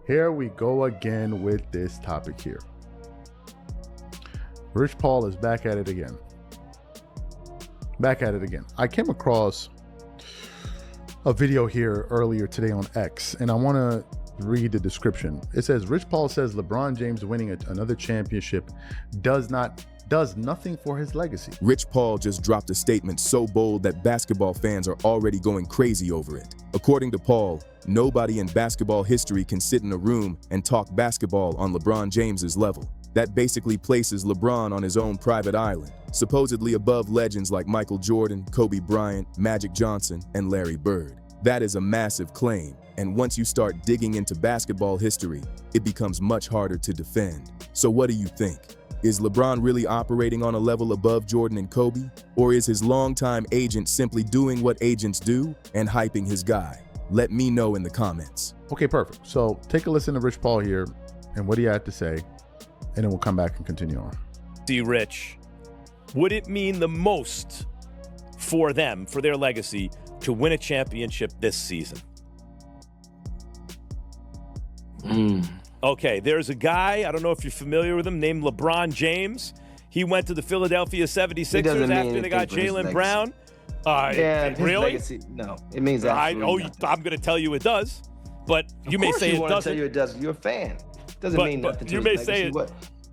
Here we go again with this topic here. Rich Paul is back at it again. I came across a video here earlier today on X, and I want to read the description. It says, Rich Paul says LeBron James winning another championship does nothing for his legacy. Rich Paul just dropped a statement so bold that basketball fans are already going crazy over it. According to Paul, nobody in basketball history can sit in a room and talk basketball on LeBron James's level. That basically places LeBron on his own private island, supposedly above legends like Michael Jordan, Kobe Bryant, Magic Johnson, and Larry Bird. That is a massive claim, and once you start digging into basketball history, it becomes much harder to defend. So what do you think? Is LeBron really operating on a level above Jordan and Kobe? Or is his longtime agent simply doing what agents do and hyping his guy? Let me know in the comments. Okay, perfect. So take a listen to Rich Paul here and what he had to say, and then we'll come back and continue on. See, Rich, would it mean the most for them, for their legacy, to win a championship this season? Okay, there's a guy, I don't know if you're familiar with him, named LeBron James. He went to the Philadelphia 76ers after they got Jaylen Brown. Really? Legacy, no, it means absolutely nothing. I'm going to tell you it does, but you may say it doesn't. Tell you it does. You're a fan. Doesn't mean nothing to you his may legacy. say it.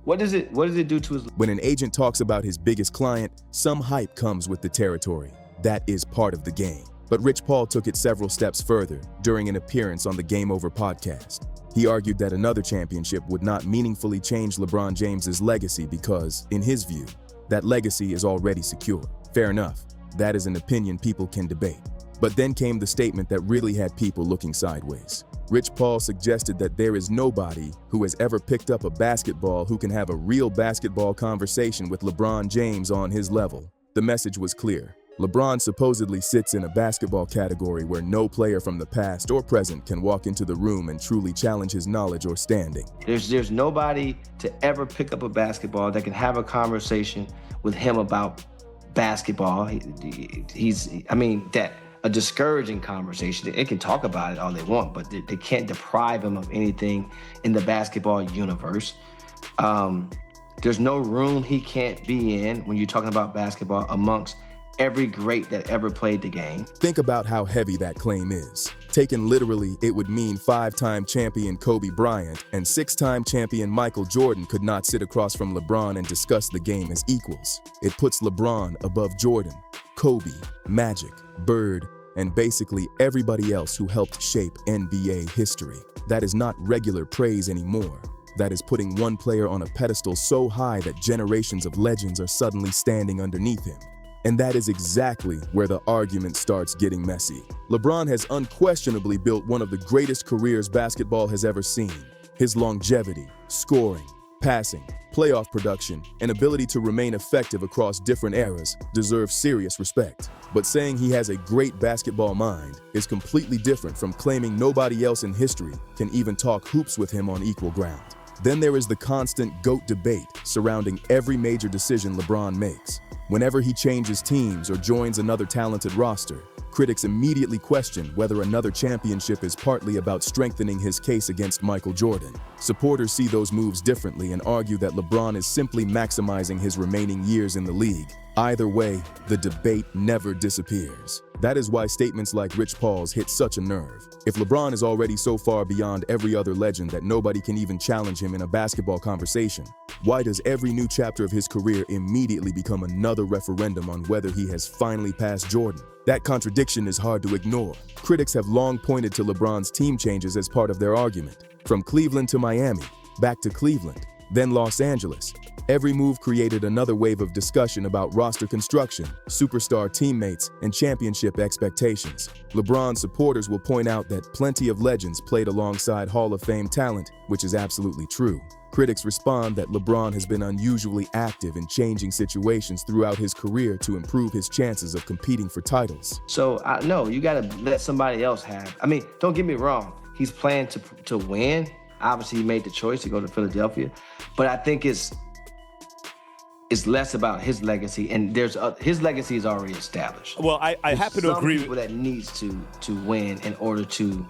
What does it do to his? When an agent talks about his biggest client, some hype comes with the territory. That is part of the game. But Rich Paul took it several steps further during an appearance on the Game Over podcast. He argued that another championship would not meaningfully change LeBron James's legacy because, in his view, that legacy is already secure. Fair enough. That is an opinion people can debate. But then came the statement that really had people looking sideways. Rich Paul suggested that there is nobody who has ever picked up a basketball who can have a real basketball conversation with LeBron James on his level. The message was clear. LeBron supposedly sits in a basketball category where no player from the past or present can walk into the room and truly challenge his knowledge or standing. There's nobody to ever pick up a basketball that can have a conversation with him about basketball. A discouraging conversation. They can talk about it all they want, but they can't deprive him of anything in the basketball universe. There's no room he can't be in when you're talking about basketball amongst every great that ever played the game. Think about how heavy that claim is. Taken literally, it would mean 5-time champion Kobe Bryant and 6-time champion Michael Jordan could not sit across from LeBron and discuss the game as equals. It puts LeBron above Jordan, Kobe, Magic, Bird, and basically everybody else who helped shape NBA history. That is not regular praise anymore. That is putting one player on a pedestal so high that generations of legends are suddenly standing underneath him. And that is exactly where the argument starts getting messy. LeBron has unquestionably built one of the greatest careers basketball has ever seen. His longevity, scoring, passing, playoff production, and ability to remain effective across different eras deserves serious respect. But saying he has a great basketball mind is completely different from claiming nobody else in history can even talk hoops with him on equal ground. Then there is the constant GOAT debate surrounding every major decision LeBron makes. Whenever he changes teams or joins another talented roster, critics immediately question whether another championship is partly about strengthening his case against Michael Jordan. Supporters see those moves differently and argue that LeBron is simply maximizing his remaining years in the league. Either way, the debate never disappears. That is why statements like Rich Paul's hit such a nerve. If LeBron is already so far beyond every other legend that nobody can even challenge him in a basketball conversation, why does every new chapter of his career immediately become another referendum on whether he has finally passed Jordan? That contradiction is hard to ignore. Critics have long pointed to LeBron's team changes as part of their argument. From Cleveland to Miami, back to Cleveland, then Los Angeles. Every move created another wave of discussion about roster construction, superstar teammates, and championship expectations. LeBron supporters will point out that plenty of legends played alongside Hall of Fame talent, which is absolutely true. Critics respond that LeBron has been unusually active in changing situations throughout his career to improve his chances of competing for titles. So, no, you got to let somebody else have. I mean, don't get me wrong. He's playing to win. Obviously, he made the choice to go to Philadelphia. But I think it's less about his legacy, and his legacy is already established. Well, I happen to agree. Some people that needs to win in order to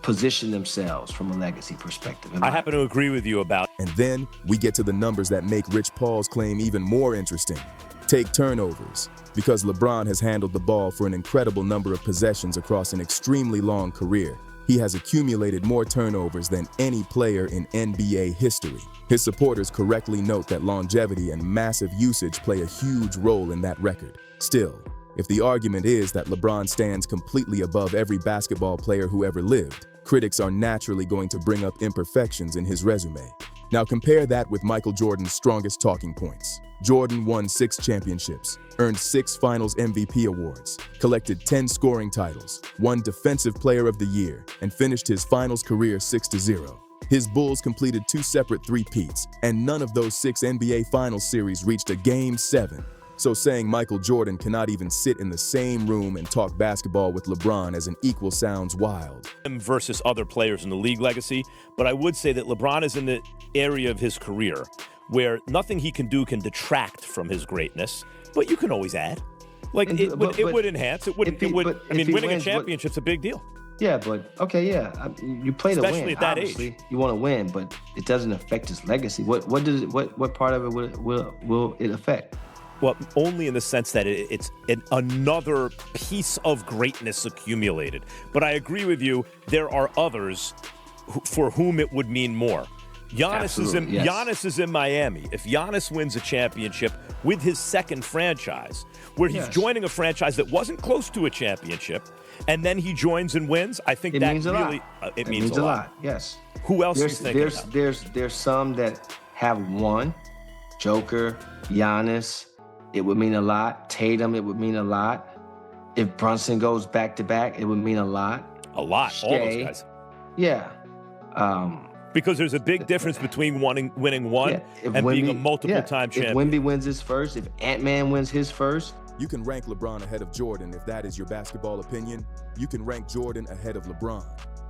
position themselves from a legacy perspective. I happen to agree with you about. And then we get to the numbers that make Rich Paul's claim even more interesting. Take turnovers. Because LeBron has handled the ball for an incredible number of possessions across an extremely long career, he has accumulated more turnovers than any player in NBA history. His supporters correctly note that longevity and massive usage play a huge role in that record. Still, if the argument is that LeBron stands completely above every basketball player who ever lived, critics are naturally going to bring up imperfections in his resume. Now compare that with Michael Jordan's strongest talking points. Jordan won 6 championships, earned 6 Finals MVP awards, collected 10 scoring titles, won Defensive Player of the Year, and finished his Finals career 6-0. His Bulls completed 2 separate three-peats, and none of those 6 NBA Finals series reached a Game 7. So saying Michael Jordan cannot even sit in the same room and talk basketball with LeBron as an equal sounds wild. Versus other players in the league legacy, but I would say that LeBron is in the area of his career where nothing he can do can detract from his greatness, but you can always add. Like, it would enhance. It would. Winning a championship's a big deal. Yeah, but okay, yeah, you play to win. Especially at that Obviously, age. you want to win, but it doesn't affect his legacy. What part of it will it affect? Well, only in the sense that it's another piece of greatness accumulated. But I agree with you. There are others for whom it would mean more. Giannis is in Miami. If Giannis wins a championship with his second franchise, where he's joining a franchise that wasn't close to a championship, and then he joins and wins, I think that means really it means a lot. Yes. Who else are you thinking about? There's some that have won. Joker, Giannis, it would mean a lot. Tatum, it would mean a lot. If Brunson goes back to back, it would mean a lot. A lot. Shea, all those guys. Yeah. Because there's a big difference between winning one and being a multiple-time champion. If Wemby wins his first, if Ant-Man wins his first. You can rank LeBron ahead of Jordan if that is your basketball opinion. You can rank Jordan ahead of LeBron.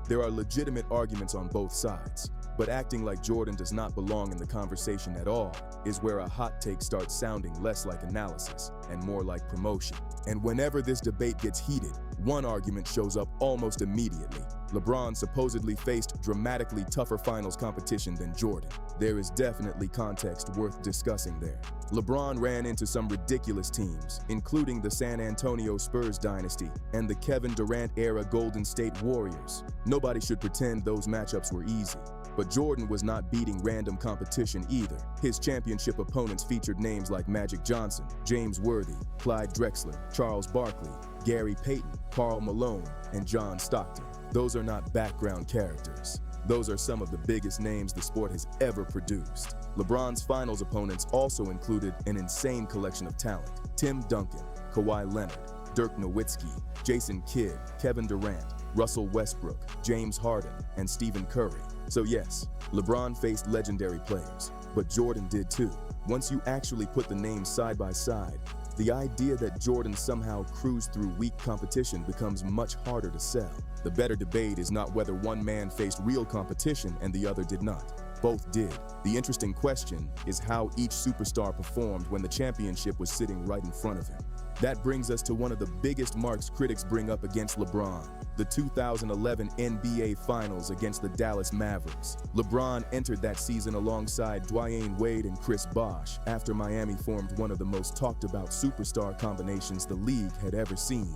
There are legitimate arguments on both sides. But acting like Jordan does not belong in the conversation at all is where a hot take starts sounding less like analysis and more like promotion. And whenever this debate gets heated, one argument shows up almost immediately. LeBron supposedly faced dramatically tougher finals competition than Jordan. There is definitely context worth discussing there. LeBron ran into some ridiculous teams, including the San Antonio Spurs dynasty and the Kevin Durant-era Golden State Warriors. Nobody should pretend those matchups were easy. But Jordan was not beating random competition either. His championship opponents featured names like Magic Johnson, James Worthy, Clyde Drexler, Charles Barkley, Gary Payton, Karl Malone, and John Stockton. Those are not background characters. Those are some of the biggest names the sport has ever produced. LeBron's finals opponents also included an insane collection of talent. Tim Duncan, Kawhi Leonard, Dirk Nowitzki, Jason Kidd, Kevin Durant, Russell Westbrook, James Harden, and Stephen Curry. So yes, LeBron faced legendary players, but Jordan did too. Once you actually put the names side by side, the idea that Jordan somehow cruised through weak competition becomes much harder to sell. The better debate is not whether one man faced real competition and the other did not. Both did. The interesting question is how each superstar performed when the championship was sitting right in front of him. That brings us to one of the biggest marks critics bring up against LeBron, the 2011 NBA Finals against the Dallas Mavericks. LeBron entered that season alongside Dwyane Wade and Chris Bosh after Miami formed one of the most talked about superstar combinations the league had ever seen.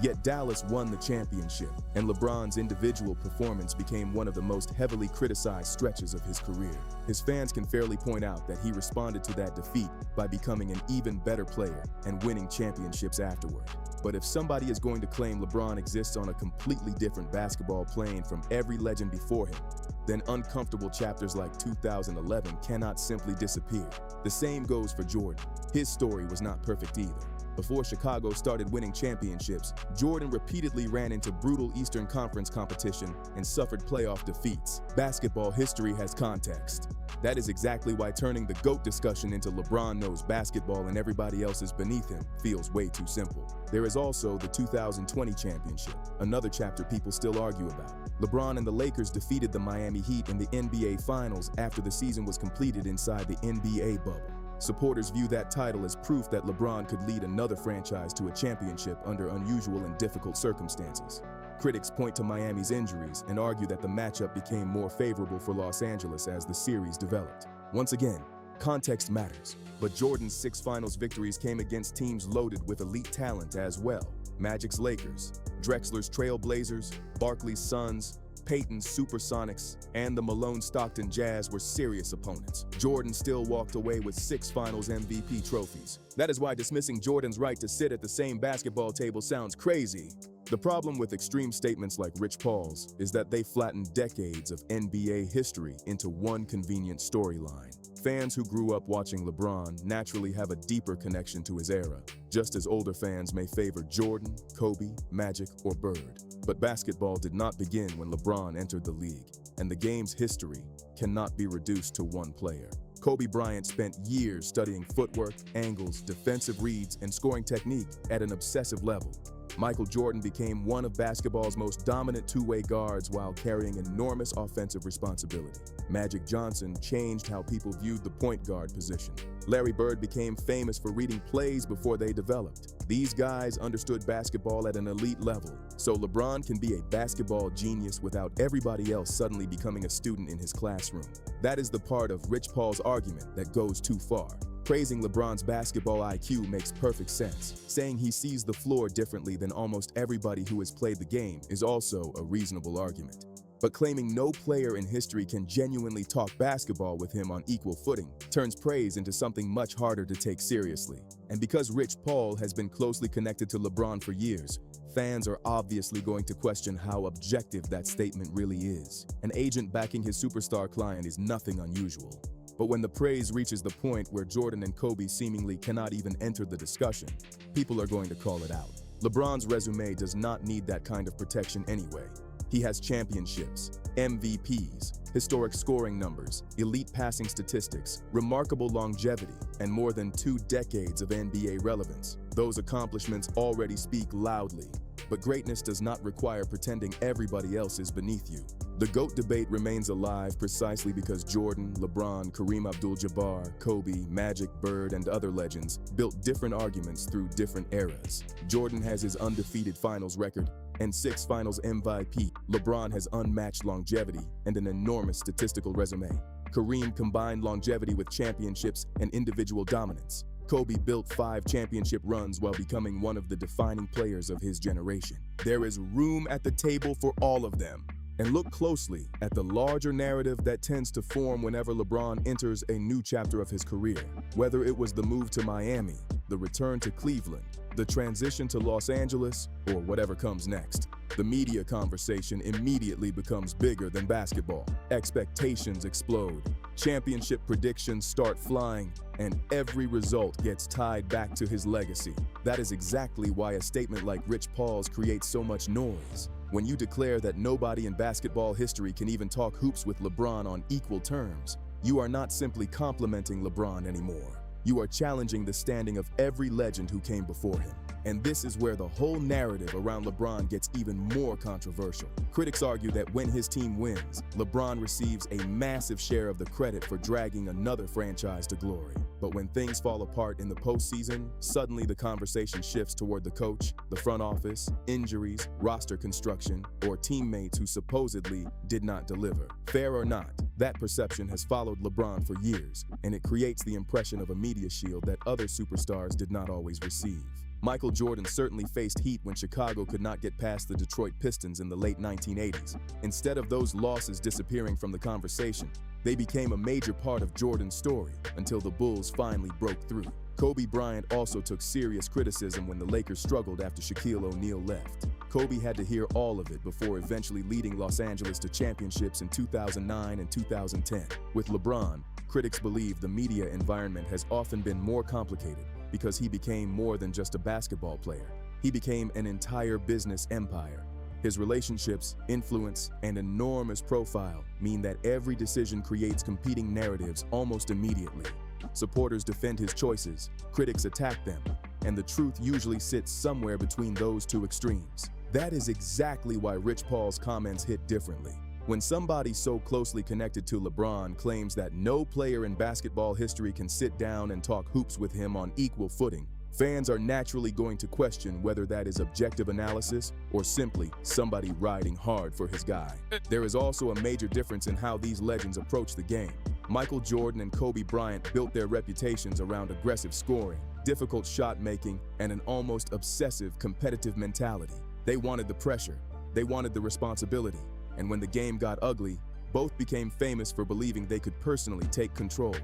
Yet Dallas won the championship, and LeBron's individual performance became one of the most heavily criticized stretches of his career. His fans can fairly point out that he responded to that defeat by becoming an even better player and winning championships afterward. But if somebody is going to claim LeBron exists on a completely different basketball plane from every legend before him, then uncomfortable chapters like 2011 cannot simply disappear. The same goes for Jordan. His story was not perfect either. Before Chicago started winning championships, Jordan repeatedly ran into brutal Eastern Conference competition and suffered playoff defeats. Basketball history has context. That is exactly why turning the GOAT discussion into LeBron knows basketball and everybody else is beneath him feels way too simple. There is also the 2020 championship, another chapter people still argue about. LeBron and the Lakers defeated the Miami Heat in the NBA Finals after the season was completed inside the NBA bubble. Supporters view that title as proof that LeBron could lead another franchise to a championship under unusual and difficult circumstances. Critics point to Miami's injuries and argue that the matchup became more favorable for Los Angeles as the series developed. Once again, context matters, but Jordan's 6 finals victories came against teams loaded with elite talent as well. Magic's Lakers, Drexler's Trailblazers, Barkley's Suns, Peyton's Supersonics, and the Malone-Stockton Jazz were serious opponents. Jordan still walked away with 6 finals MVP trophies. That is why dismissing Jordan's right to sit at the same basketball table sounds crazy. The problem with extreme statements like Rich Paul's is that they flatten decades of NBA history into one convenient storyline. Fans who grew up watching LeBron naturally have a deeper connection to his era, just as older fans may favor Jordan, Kobe, Magic, or Bird. But basketball did not begin when LeBron entered the league, and the game's history cannot be reduced to one player. Kobe Bryant spent years studying footwork, angles, defensive reads, and scoring technique at an obsessive level. Michael Jordan became one of basketball's most dominant two-way guards while carrying enormous offensive responsibility. Magic Johnson changed how people viewed the point guard position. Larry Bird became famous for reading plays before they developed. These guys understood basketball at an elite level, so LeBron can be a basketball genius without everybody else suddenly becoming a student in his classroom. That is the part of Rich Paul's argument that goes too far. Praising LeBron's basketball IQ makes perfect sense. Saying he sees the floor differently than almost everybody who has played the game is also a reasonable argument. But claiming no player in history can genuinely talk basketball with him on equal footing turns praise into something much harder to take seriously. And because Rich Paul has been closely connected to LeBron for years, fans are obviously going to question how objective that statement really is. An agent backing his superstar client is nothing unusual. But when the praise reaches the point where Jordan and Kobe seemingly cannot even enter the discussion, people are going to call it out. LeBron's resume does not need that kind of protection anyway. He has championships, MVPs, historic scoring numbers, elite passing statistics, remarkable longevity, and more than 2 decades of NBA relevance. Those accomplishments already speak loudly. But greatness does not require pretending everybody else is beneath you. The GOAT debate remains alive precisely because Jordan, LeBron, Kareem Abdul-Jabbar, Kobe, Magic, Bird, and other legends built different arguments through different eras. Jordan has his undefeated finals record and 6 finals MVP. LeBron has unmatched longevity and an enormous statistical resume. Kareem combined longevity with championships and individual dominance. Kobe built 5 championship runs while becoming one of the defining players of his generation. There is room at the table for all of them. And look closely at the larger narrative that tends to form whenever LeBron enters a new chapter of his career. Whether it was the move to Miami, the return to Cleveland, the transition to Los Angeles, or whatever comes next, the media conversation immediately becomes bigger than basketball. Expectations explode, championship predictions start flying, and every result gets tied back to his legacy. That is exactly why a statement like Rich Paul's creates so much noise. When you declare that nobody in basketball history can even talk hoops with LeBron on equal terms, you are not simply complimenting LeBron anymore. You are challenging the standing of every legend who came before him. And this is where the whole narrative around LeBron gets even more controversial. Critics argue that when his team wins, LeBron receives a massive share of the credit for dragging another franchise to glory. But when things fall apart in the postseason, suddenly the conversation shifts toward the coach, the front office, injuries, roster construction, or teammates who supposedly did not deliver. Fair or not, that perception has followed LeBron for years, and it creates the impression of a media shield that other superstars did not always receive. Michael Jordan certainly faced heat when Chicago could not get past the Detroit Pistons in the late 1980s. Instead of those losses disappearing from the conversation, they became a major part of Jordan's story until the Bulls finally broke through. Kobe Bryant also took serious criticism when the Lakers struggled after Shaquille O'Neal left. Kobe had to hear all of it before eventually leading Los Angeles to championships in 2009 and 2010. With LeBron, critics believe the media environment has often been more complicated because he became more than just a basketball player. He became an entire business empire. His relationships, influence, and enormous profile mean that every decision creates competing narratives almost immediately. Supporters defend his choices, critics attack them, and the truth usually sits somewhere between those two extremes. That is exactly why Rich Paul's comments hit differently. When somebody so closely connected to LeBron claims that no player in basketball history can sit down and talk hoops with him on equal footing, fans are naturally going to question whether that is objective analysis or simply somebody riding hard for his guy. There is also a major difference in how these legends approach the game. Michael Jordan and Kobe Bryant built their reputations around aggressive scoring, difficult shot making, and an almost obsessive competitive mentality. They wanted the pressure, they wanted the responsibility, and when the game got ugly, both became famous for believing they could personally take control.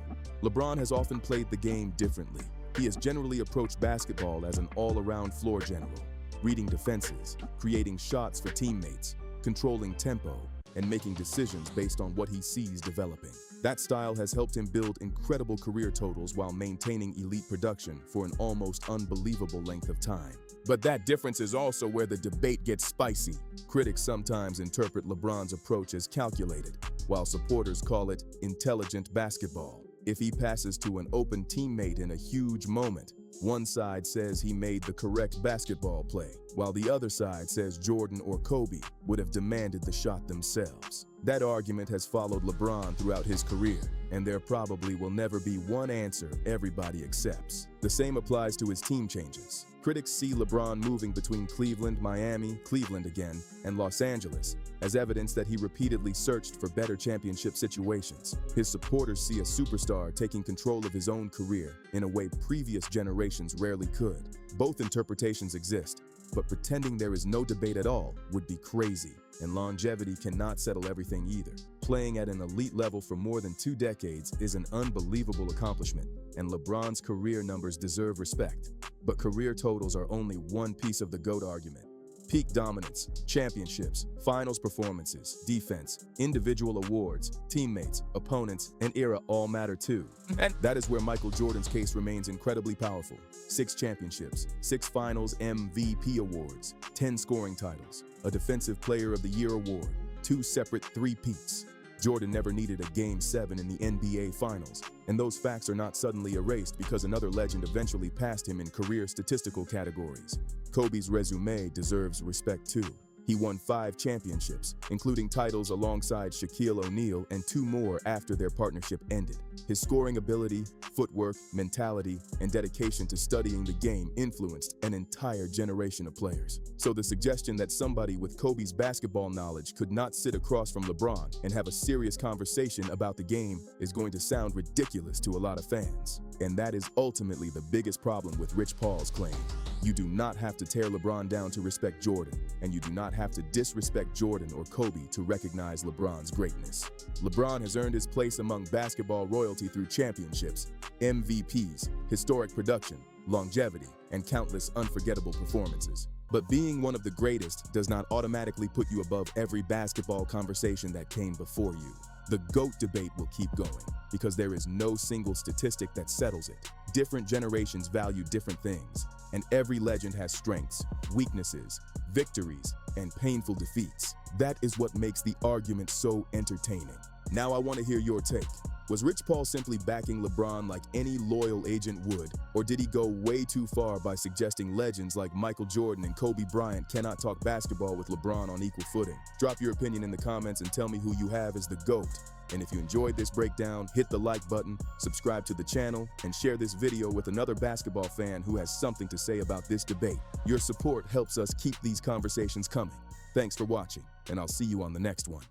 LeBron has often played the game differently. He has generally approached basketball as an all-around floor general, reading defenses, creating shots for teammates, controlling tempo, and making decisions based on what he sees developing. That style has helped him build incredible career totals while maintaining elite production for an almost unbelievable length of time. But that difference is also where the debate gets spicy. Critics sometimes interpret LeBron's approach as calculated, while supporters call it intelligent basketball. If he passes to an open teammate in a huge moment, one side says he made the correct basketball play, while the other side says Jordan or Kobe would have demanded the shot themselves. That argument has followed LeBron throughout his career, and there probably will never be one answer everybody accepts. The same applies to his team changes. Critics see LeBron moving between Cleveland, Miami, Cleveland again, and Los Angeles as evidence that he repeatedly searched for better championship situations. His supporters see a superstar taking control of his own career in a way previous generations rarely could. Both interpretations exist, but pretending there is no debate at all would be crazy, and longevity cannot settle everything either. Playing at an elite level for more than 2 decades is an unbelievable accomplishment, and LeBron's career numbers deserve respect. But career totals are only one piece of the GOAT argument. Peak dominance, championships, finals performances, defense, individual awards, teammates, opponents, and era all matter too. And that is where Michael Jordan's case remains incredibly powerful. 6 championships, 6 finals MVP awards, 10 scoring titles, a Defensive Player of the Year award, 2 separate three-peats. Jordan never needed a Game 7 in the NBA Finals, and those facts are not suddenly erased because another legend eventually passed him in career statistical categories. Kobe's resume deserves respect too. He won 5 championships, including titles alongside Shaquille O'Neal and 2 more after their partnership ended. His scoring ability, footwork, mentality, and dedication to studying the game influenced an entire generation of players. So the suggestion that somebody with Kobe's basketball knowledge could not sit across from LeBron and have a serious conversation about the game is going to sound ridiculous to a lot of fans. And that is ultimately the biggest problem with Rich Paul's claim. You do not have to tear LeBron down to respect Jordan, and you do not have to disrespect Jordan or Kobe to recognize LeBron's greatness. LeBron has earned his place among basketball royalty through championships, MVPs, historic production, longevity, and countless unforgettable performances. But being one of the greatest does not automatically put you above every basketball conversation that came before you. The GOAT debate will keep going because there is no single statistic that settles it. Different generations value different things, and every legend has strengths, weaknesses, victories, and painful defeats. That is what makes the argument so entertaining. Now I want to hear your take. Was Rich Paul simply backing LeBron like any loyal agent would, or did he go way too far by suggesting legends like Michael Jordan and Kobe Bryant cannot talk basketball with LeBron on equal footing? Drop your opinion in the comments and tell me who you have as the GOAT. And if you enjoyed this breakdown, hit the like button, subscribe to the channel, and share this video with another basketball fan who has something to say about this debate. Your support helps us keep these conversations coming. Thanks for watching, and I'll see you on the next one.